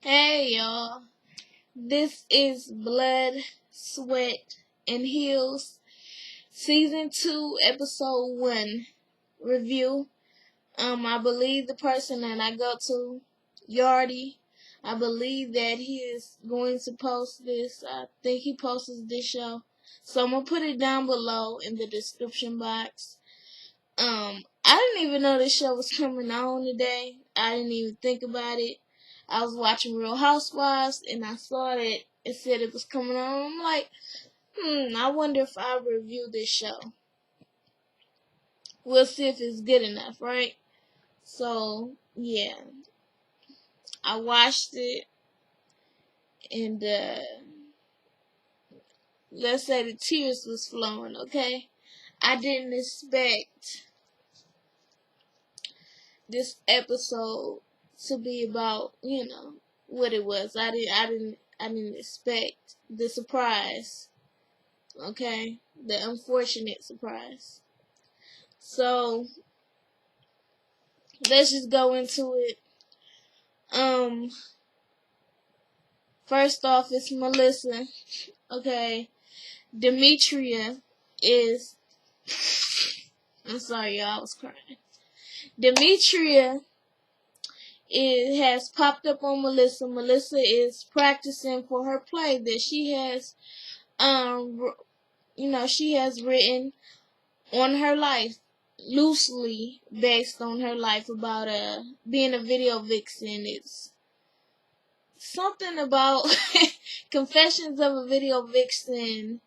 Hey y'all, this is Blood, Sweat, and Heels, Season 2, Episode 1 review. I believe the person that I go to, Yardy, I believe that he is going to post this. I think he posts this show. So I'm going to put it down below in the description box. I didn't even know this show was coming on today. I didn't even think about it. I was watching Real Housewives and I saw that it said it was coming on. I'm like, I wonder if I review this show. We'll see if it's good enough, right? So, yeah. I watched it and let's say the tears was flowing, okay? I didn't expect this episode to be about, what it was. I didn't expect the surprise. Okay? The unfortunate surprise. So let's just go into it. First off it's Melissa. Okay. Demetria is I'm sorry y'all, I was crying. Demetria has popped up on Melissa. Melissa is practicing for her play that she has she has written on her life, loosely based on her life, about being a video vixen. It's something about Confessions of a Video Vixen.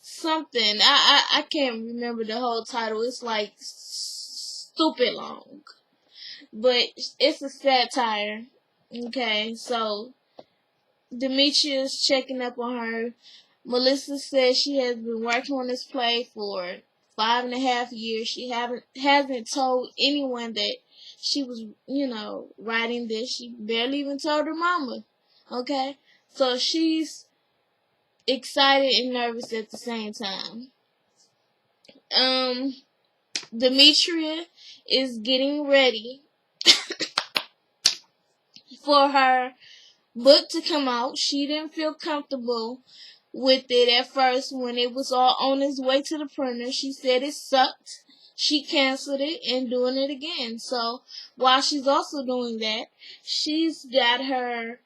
Something I can't remember the whole title. It's like stupid long, but it's a satire. Okay, so Demetria's checking up on her. Melissa says she has been working on this play for 5.5 years. She hasn't told anyone that she was, writing this. She barely even told her mama. Okay? So she's excited and nervous at the same time. Demetria is getting ready for her book to come out. She didn't feel comfortable with it at first when it was all on its way to the printer. She said it sucked. She canceled it and doing it again. So while she's also doing that, she's got her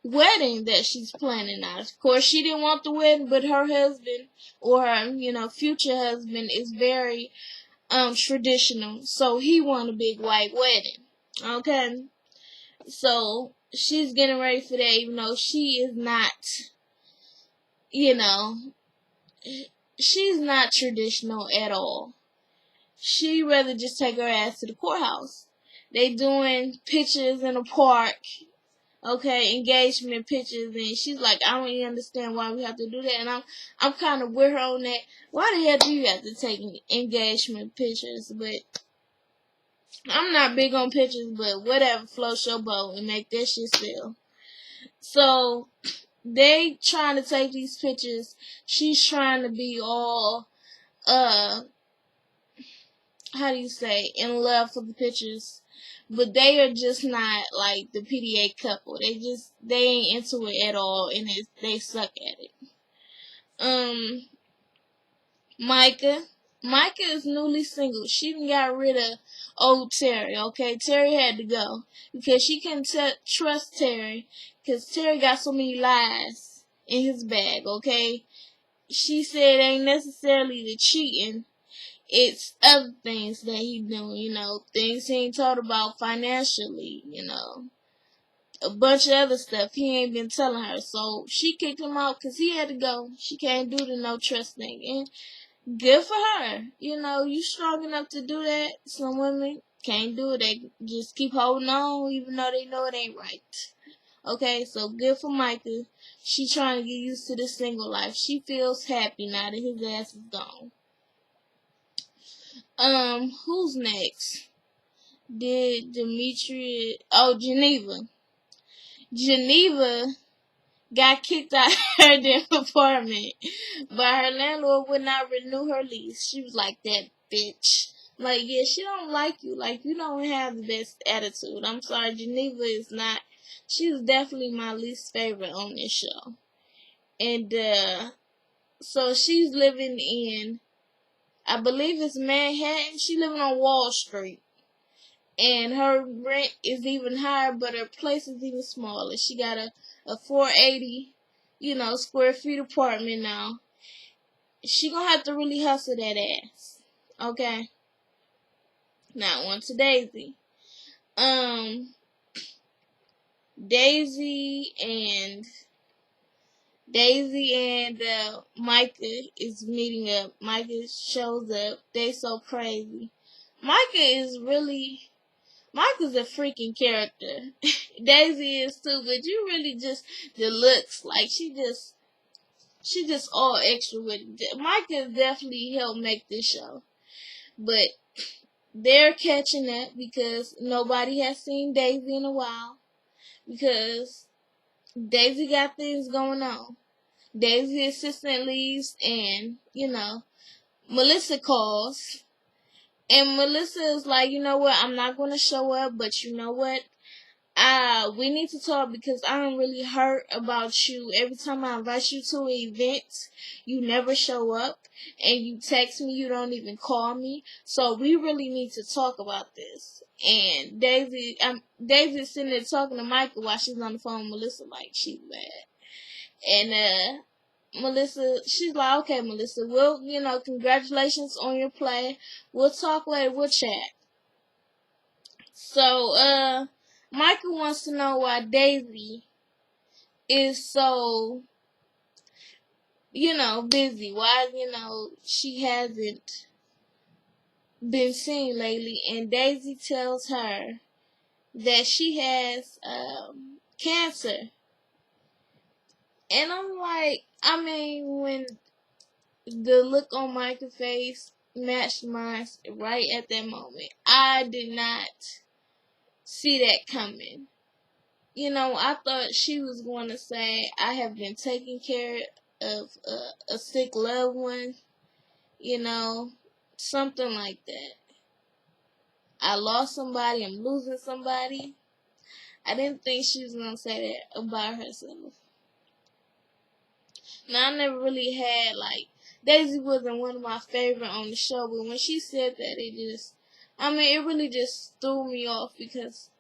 wedding that she's planning out. Of course, she didn't want the wedding, but her husband, or her, future husband, is very traditional. So he wanted a big white wedding. Okay? So she's getting ready for that, even though she is not, you know, she's not traditional at all. She'd rather just take her ass to the courthouse. They doing pictures in a park, okay, engagement pictures, and she's like, I don't even understand why we have to do that. And I'm kind of with her on that. Why the hell do you have to take engagement pictures? But I'm not big on pictures, but whatever, float your boat and make that shit sell. So they trying to take these pictures. She's trying to be all how do you say, in love for the pictures. But they are just not like the PDA couple. They ain't into it at all, and they suck at it. Micah. Micah is newly single. She even got rid of old Terry, okay? Terry had to go because she couldn't trust Terry because Terry got so many lies in his bag, okay? She said it ain't necessarily the cheating. It's other things that he doing, things he ain't told about financially, a bunch of other stuff he ain't been telling her. So she kicked him out because he had to go. She can't do the no trust thing. And good for her. You strong enough to do that. Some women can't do it. They just keep holding on even though they know it ain't right. Okay, so good for Micah. She trying to get used to the single life. She feels happy now that his ass is gone. Who's next? Did Demetria? Oh, Geneva. Geneva got kicked out of her damn apartment, but her landlord would not renew her lease. She was like, that bitch. Like, yeah, she don't like you. Like, you don't have the best attitude. I'm sorry, Geneva is not She's definitely my least favorite on this show. And so she's living in, I believe it's Manhattan. She living on Wall Street. And her rent is even higher, but her place is even smaller. She got a 480, square feet apartment now. She gonna have to really hustle that ass. Okay? Now on to Daisy. Um, Daisy and Micah is meeting up. Micah shows up. They so crazy. Micah's a freaking character. Daisy is too, but you really just the looks like she just all extra with it. Micah definitely helped make this show, but they're catching up because nobody has seen Daisy in a while because Daisy got things going on. Daisy's assistant leaves, and Melissa calls. And Melissa is like, you know what, I'm not going to show up, but you know what? We need to talk because I'm really hurt about you. Every time I invite you to an event, you never show up. And you text me, you don't even call me. So we really need to talk about this. And Daisy's sitting there talking to Michael while she's on the phone with Melissa like she's bad. And Melissa, she's like, okay, Melissa, well, congratulations on your play. We'll talk later. We'll chat. So, Michael wants to know why Daisy is so, busy. Why, she hasn't been seen lately. And Daisy tells her that she has cancer. And I'm like, when the look on Michael's face matched mine right at that moment, I did not see that coming. I thought she was going to say, I have been taking care of a sick loved one, something like that. I lost somebody, I'm losing somebody. I didn't think she was going to say that about herself. Now, I never really had, Daisy wasn't one of my favorite on the show, but when she said that, it really just threw me off because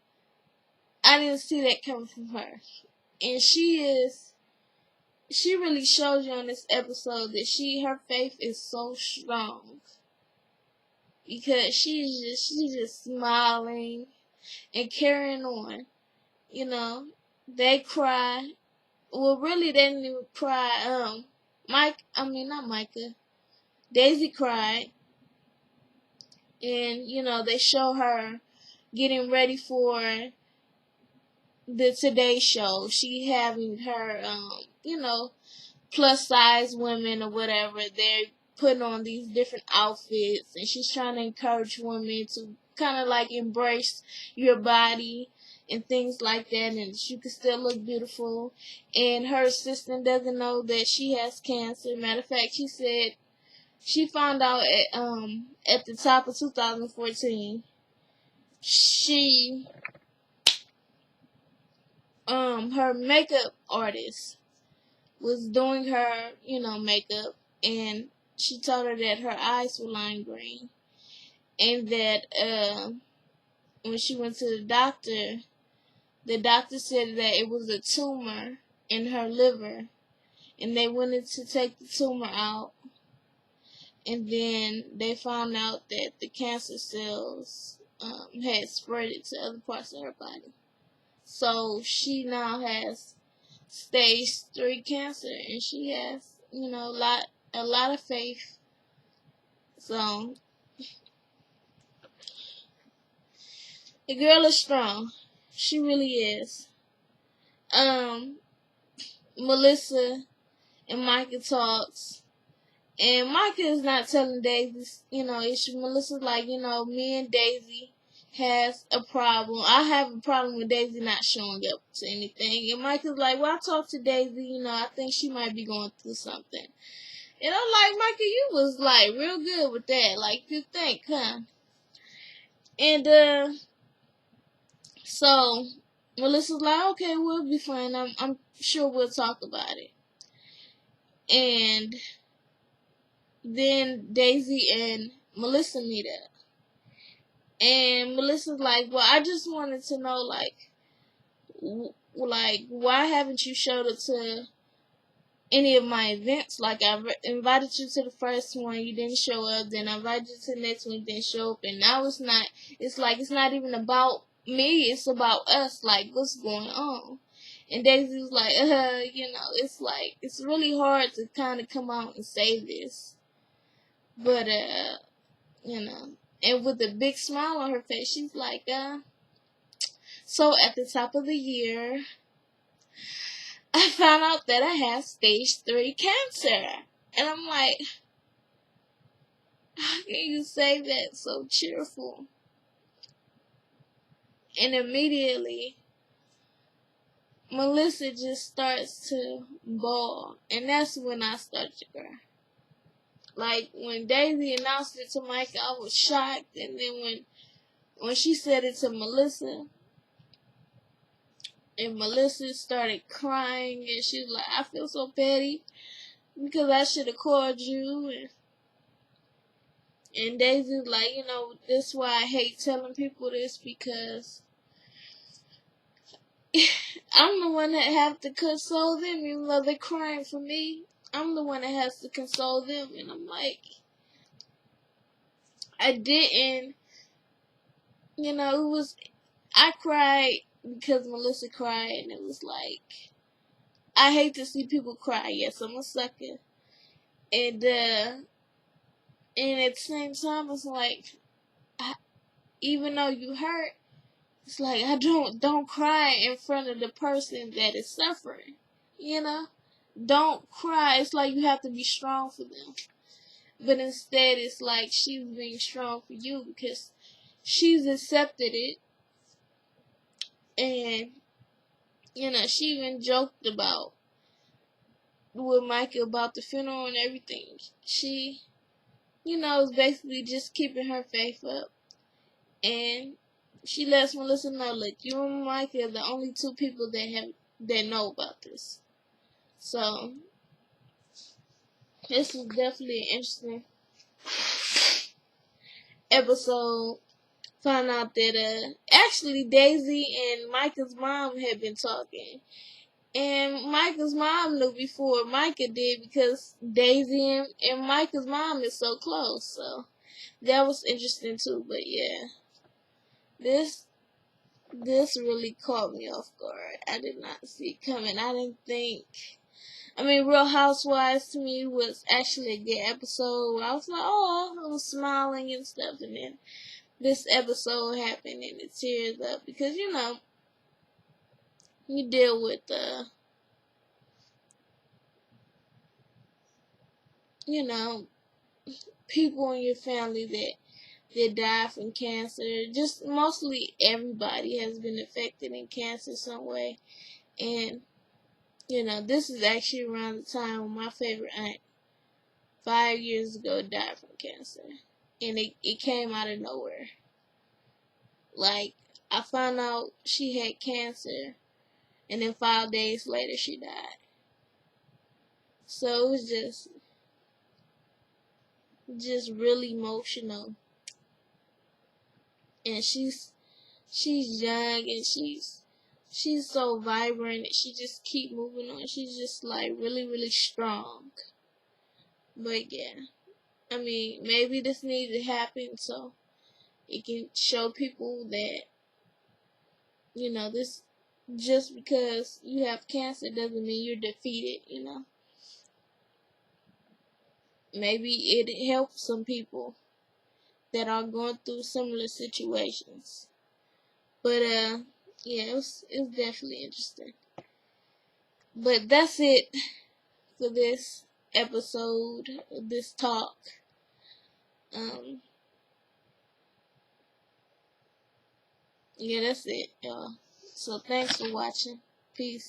I didn't see that coming from her. And she really shows you on this episode that her faith is so strong. Because she's just smiling and carrying on. They cry. Well, really, they didn't even cry. Not Micah. Daisy cried. And, they show her getting ready for the Today Show. She having her, plus size women or whatever. They're putting on these different outfits, and she's trying to encourage women to kind of embrace your body and things like that, and that you can still look beautiful. And her assistant doesn't know that she has cancer. Matter of fact, she said she found out at the top of 2014. She her makeup artist was doing her, makeup, and she told her that her eyes were lime green, and that when she went to the doctor said that it was a tumor in her liver, and they wanted to take the tumor out, and then they found out that the cancer cells had spread it to other parts of her body. So she now has stage 3 cancer, and she has, a lot of faith. So the girl is strong. She really is. Melissa and Micah talks, and Micah is not telling Daisy, issue. Melissa's like, me and Daisy has a problem. I have a problem with Daisy not showing up to anything. And Micah's like, well, I talked to Daisy, I think she might be going through something. And I'm like, Micah, you was real good with that. You think, huh? And so Melissa's like, okay, we'll be fine. I'm sure we'll talk about it. And then Daisy and Melissa meet up. And Melissa's like, well, I just wanted to know, like, why haven't you showed up to any of my events? Like, I invited you to the first one, you didn't show up. Then I invited you to the next one, you didn't show up. And now it's not. It's like it's not even about me. It's about us. Like, what's going on? And Daisy was like, it's like it's really hard to kind of come out and say this, but and with a big smile on her face, she's like, so at the top of the year, I found out that I have stage 3 cancer. And I'm like, how can you say that so cheerful? And immediately, Melissa just starts to bawl. And that's when I started to cry. Like, when Daisy announced it to Mike, I was shocked. And then when she said it to Melissa, and Melissa started crying, and she was like, I feel so petty because I should have called you. And Daisy was like, this is why I hate telling people this, because I'm the one that have to console them, even though they're crying for me. I'm the one that has to console them. And I'm like, I didn't, I cried because Melissa cried, and it was like, I hate to see people cry. Yes, I'm a sucker. And at the same time, it's like, even though you hurt, it's like, I don't cry in front of the person that is suffering. Don't cry. It's like you have to be strong for them. But instead, it's like she's being strong for you because she's accepted it. And, she even joked about with Micah about the funeral and everything. She, is basically just keeping her faith up. And she lets Melissa know, look, you and Micah are the only 2 people that know about this. So this was definitely an interesting episode. Found out that actually Daisy and Micah's mom had been talking. And Micah's mom knew before Micah did, because Daisy and Micah's mom is so close. So that was interesting too. But yeah, this really caught me off guard. I did not see it coming. I didn't think. Real Housewives to me was actually a good episode. I was like, oh, I was smiling and stuff. And then this episode happened and it tears up because, you deal with, people in your family that die from cancer. Just mostly everybody has been affected in cancer some way. And, this is actually around the time when my favorite aunt, 5 years ago, died from cancer. And it came out of nowhere. Like, I found out she had cancer, and then 5 days later she died. So it was just really emotional. And she's young, and she's so vibrant, and she just keep moving on. She's just like really, really strong. But yeah, maybe this needs to happen so it can show people that, this, just because you have cancer doesn't mean you're defeated. Maybe it helps some people that are going through similar situations. But yeah, it's definitely interesting. But that's it for this episode, this talk. Yeah, that's it, y'all. So thanks for watching. Peace.